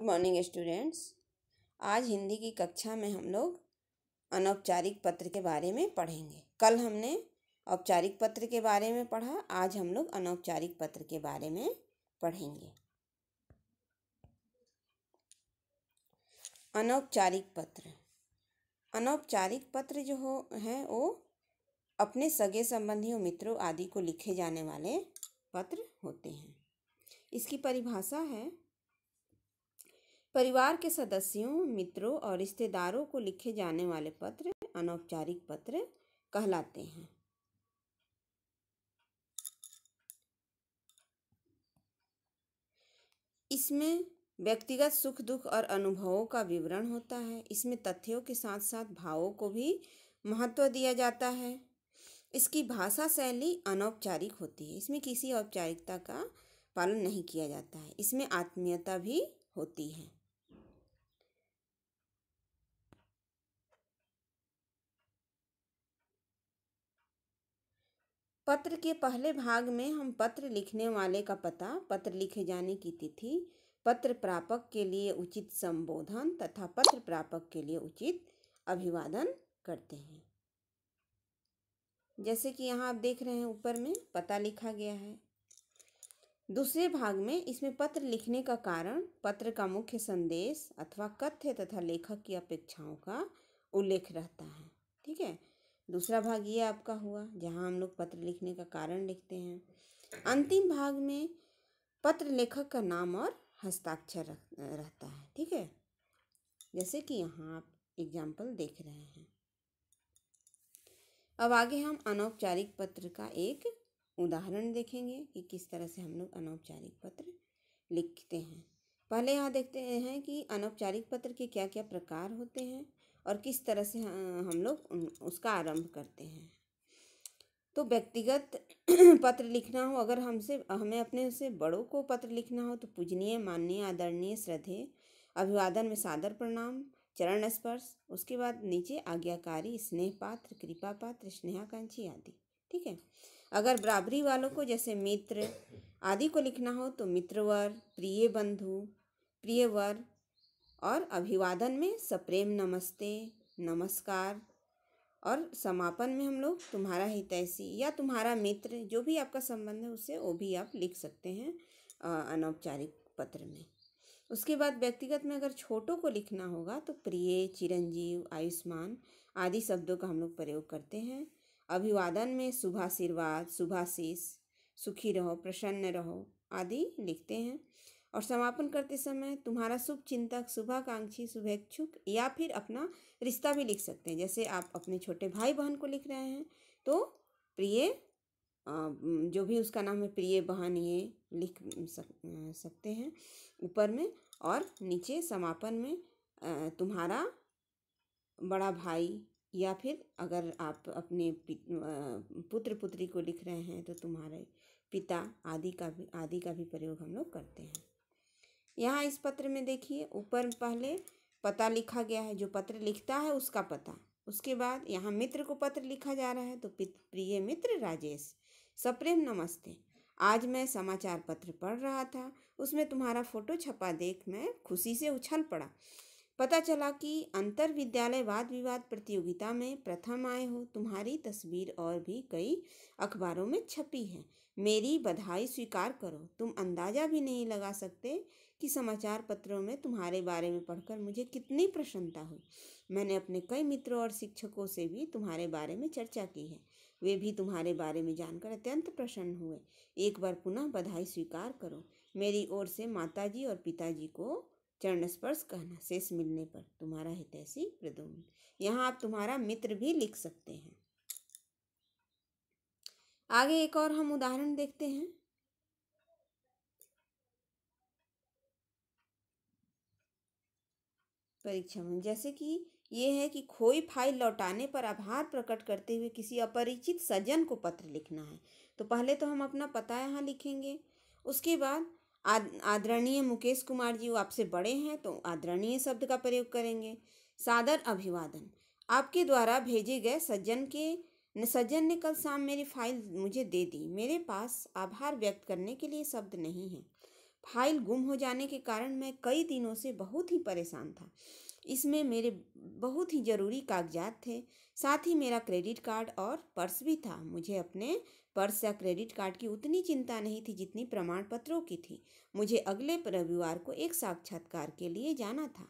Morning students. आज हिंदी की कक्षा में हम लोग अनौपचारिक पत्र के बारे में पढ़ेंगे। कल हमने औपचारिक पत्र के बारे में पढ़ा, आज हम लोग अनौपचारिक पत्र के बारे में पढ़ेंगे। अनौपचारिक पत्र जो हैं वो अपने सगे संबंधियों, मित्रों आदि को लिखे जाने वाले पत्र होते हैं। इसकी परिभाषा है, परिवार के सदस्यों, मित्रों और रिश्तेदारों को लिखे जाने वाले पत्र अनौपचारिक पत्र कहलाते हैं। इसमें व्यक्तिगत सुख दुख और अनुभवों का विवरण होता है। इसमें तथ्यों के साथ साथ भावों को भी महत्व दिया जाता है। इसकी भाषा शैली अनौपचारिक होती है। इसमें किसी औपचारिकता का पालन नहीं किया जाता है। इसमें आत्मीयता भी होती है। पत्र के पहले भाग में हम पत्र लिखने वाले का पता, पत्र लिखे जाने की तिथि, पत्र प्रापक के लिए उचित संबोधन तथा पत्र प्रापक के लिए उचित अभिवादन करते हैं। जैसे कि यहाँ आप देख रहे हैं, ऊपर में पता लिखा गया है। दूसरे भाग में इसमें पत्र लिखने का कारण, पत्र का मुख्य संदेश अथवा कथ्य तथा लेखक की अपेक्षाओं का उल्लेख रहता है। ठीक है, दूसरा भाग ये आपका हुआ जहाँ हम लोग पत्र लिखने का कारण लिखते हैं। अंतिम भाग में पत्र लेखक का नाम और हस्ताक्षर रहता है। ठीक है, जैसे कि यहाँ आप एग्जाम्पल देख रहे हैं। अब आगे हम अनौपचारिक पत्र का एक उदाहरण देखेंगे कि किस तरह से हम लोग अनौपचारिक पत्र लिखते हैं। पहले यहाँ देखते हैं कि अनौपचारिक पत्र के क्या क्या प्रकार होते हैं और किस तरह से हम लोग उसका आरंभ करते हैं। तो व्यक्तिगत पत्र लिखना हो, अगर हमें अपने से बड़ों को पत्र लिखना हो तो पूजनीय, माननीय, आदरणीय, श्रद्धेय, अभिवादन में सादर प्रणाम, चरण स्पर्श, उसके बाद नीचे आज्ञाकारी, स्नेह पात्र, कृपा पात्र, स्नेहाकांक्षी आदि। ठीक है, अगर बराबरी वालों को जैसे मित्र आदि को लिखना हो तो मित्रवर, प्रिय बंधु, प्रियवर, और अभिवादन में सप्रेम नमस्ते, नमस्कार, और समापन में हम लोग तुम्हारा हितैषी या तुम्हारा मित्र, जो भी आपका संबंध है उससे वो भी आप लिख सकते हैं अनौपचारिक पत्र में। उसके बाद व्यक्तिगत में अगर छोटों को लिखना होगा तो प्रिय, चिरंजीव, आयुष्मान आदि शब्दों का हम लोग प्रयोग करते हैं। अभिवादन में शुभाशीर्वाद, शुभाशीष, सुखी रहो, प्रसन्न रहो आदि लिखते हैं। और समापन करते समय तुम्हारा शुभ चिंतक, शुभाकांक्षी, शुभेच्छुक, या फिर अपना रिश्ता भी लिख सकते हैं। जैसे आप अपने छोटे भाई बहन को लिख रहे हैं तो प्रिय, जो भी उसका नाम है, प्रिय बहन, ये लिख सकते हैं ऊपर में। और नीचे समापन में तुम्हारा बड़ा भाई, या फिर अगर आप अपने पुत्र पुत्री को लिख रहे हैं तो तुम्हारे पिता आदि का भी प्रयोग हम लोग करते हैं। यहाँ इस पत्र में देखिए, ऊपर पहले पता लिखा गया है, जो पत्र लिखता है उसका पता। उसके बाद यहाँ मित्र को पत्र लिखा जा रहा है तो प्रिय मित्र राजेश, सप्रेम नमस्ते, आज मैं समाचार पत्र पढ़ रहा था, उसमें तुम्हारा फोटो छपा देख मैं खुशी से उछल पड़ा। पता चला कि अंतर विद्यालय वाद विवाद प्रतियोगिता में प्रथम आए हो। तुम्हारी तस्वीर और भी कई अखबारों में छपी है। मेरी बधाई स्वीकार करो। तुम अंदाजा भी नहीं लगा सकते कि समाचार पत्रों में तुम्हारे बारे में पढ़कर मुझे कितनी प्रसन्नता हुई। मैंने अपने कई मित्रों और शिक्षकों से भी तुम्हारे बारे में चर्चा की है। वे भी तुम्हारे बारे में जानकर अत्यंत प्रसन्न हुए। एक बार पुनः बधाई स्वीकार करो। मेरी ओर से माताजी और पिताजी को चरण स्पर्श कहना। शेष मिलने पर तुम्हारा हितैषी प्रद्युम्न। यहाँ आप तुम्हारा मित्र भी लिख सकते हैं। आगे एक और हम उदाहरण देखते हैं। परीक्षा में जैसे कि ये है कि खोई फाइल लौटाने पर आभार प्रकट करते हुए किसी अपरिचित सज्जन को पत्र लिखना है। तो पहले तो हम अपना पता यहाँ लिखेंगे। उसके बाद आदरणीय मुकेश कुमार जी, वो आपसे बड़े हैं तो आदरणीय शब्द का प्रयोग करेंगे। सादर अभिवादन, आपके द्वारा भेजे गए सज्जन ने कल शाम मेरी फाइल मुझे दे दी। मेरे पास आभार व्यक्त करने के लिए शब्द नहीं है। फाइल गुम हो जाने के कारण मैं कई दिनों से बहुत ही परेशान था। इसमें मेरे बहुत ही ज़रूरी कागजात थे, साथ ही मेरा क्रेडिट कार्ड और पर्स भी था। मुझे अपने पर्स या क्रेडिट कार्ड की उतनी चिंता नहीं थी जितनी प्रमाण पत्रों की थी। मुझे अगले रविवार को एक साक्षात्कार के लिए जाना था।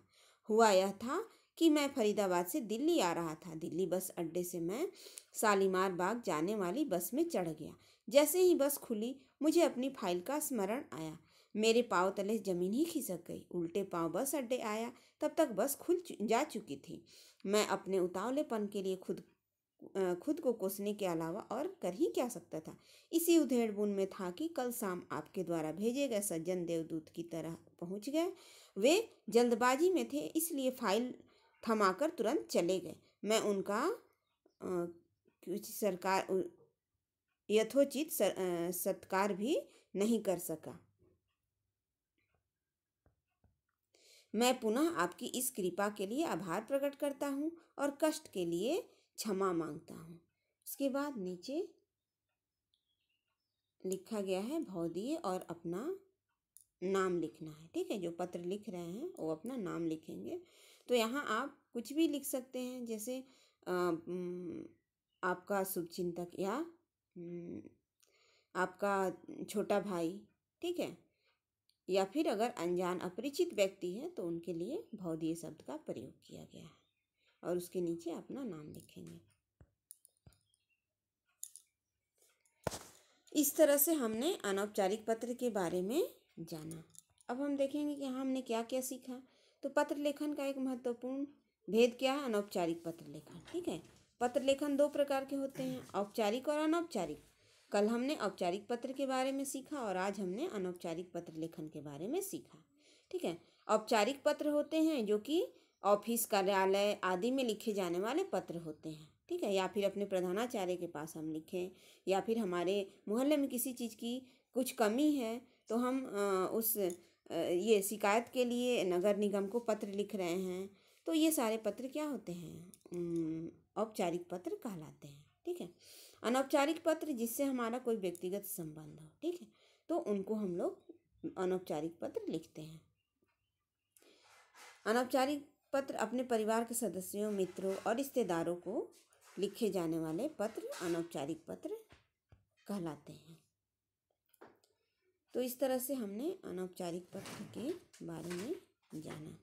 हुआ यह था कि मैं फरीदाबाद से दिल्ली आ रहा था। दिल्ली बस अड्डे से मैं शालीमार बाग जाने वाली बस में चढ़ गया। जैसे ही बस खुली, मुझे अपनी फाइल का स्मरण आया। मेरे पाँव तले जमीन ही खिसक गई। उल्टे पाँव बस अड्डे आया, तब तक बस जा चुकी थी। मैं अपने उतावलेपन के लिए खुद को कोसने के अलावा और कर ही क्या सकता था। इसी उधेड़-बुन में था कि कल शाम आपके द्वारा भेजे गए सज्जन देवदूत की तरह पहुंच गए। वे जल्दबाजी में थे, इसलिए फाइल थमाकर तुरंत चले गए। मैं उनका कुछ सरकार यथोचित सत्कार भी नहीं कर सका। मैं पुनः आपकी इस कृपा के लिए आभार प्रकट करता हूँ और कष्ट के लिए क्षमा मांगता हूँ। उसके बाद नीचे लिखा गया है भौदीय और अपना नाम लिखना है। ठीक है, जो पत्र लिख रहे हैं वो अपना नाम लिखेंगे। तो यहाँ आप कुछ भी लिख सकते हैं, जैसे आपका शुभचिंतक या आपका छोटा भाई। ठीक है, या फिर अगर अनजान अपरिचित व्यक्ति है तो उनके लिए भौदीय शब्द का प्रयोग किया गया है। और उसके नीचे अपना नाम लिखेंगे। इस तरह से हमने अनौपचारिक पत्र के बारे में जाना। अब हम देखेंगे कि हमने क्या क्या सीखा। तो पत्र लेखन का एक महत्वपूर्ण भेद क्या है? अनौपचारिक पत्र लेखन। ठीक है, पत्र लेखन दो प्रकार के होते हैं, औपचारिक और अनौपचारिक। कल हमने औपचारिक पत्र के बारे में सीखा और आज हमने अनौपचारिक पत्र लेखन के बारे में सीखा। ठीक है, औपचारिक पत्र होते हैं जो कि ऑफिस, कार्यालय आदि में लिखे जाने वाले पत्र होते हैं। ठीक है, या फिर अपने प्रधानाचार्य के पास हम लिखें, या फिर हमारे मोहल्ले में किसी चीज़ की कुछ कमी है तो हम ये शिकायत के लिए नगर निगम को पत्र लिख रहे हैं। तो ये सारे पत्र क्या होते हैं? औपचारिक पत्र कहलाते हैं। ठीक है, अनौपचारिक पत्र जिससे हमारा कोई व्यक्तिगत संबंध हो, ठीक है, तो उनको हम लोग अनौपचारिक पत्र लिखते हैं। अनौपचारिक पत्र अपने परिवार के सदस्यों, मित्रों और रिश्तेदारों को लिखे जाने वाले पत्र अनौपचारिक पत्र कहलाते हैं। तो इस तरह से हमने अनौपचारिक पत्र के बारे में जाना।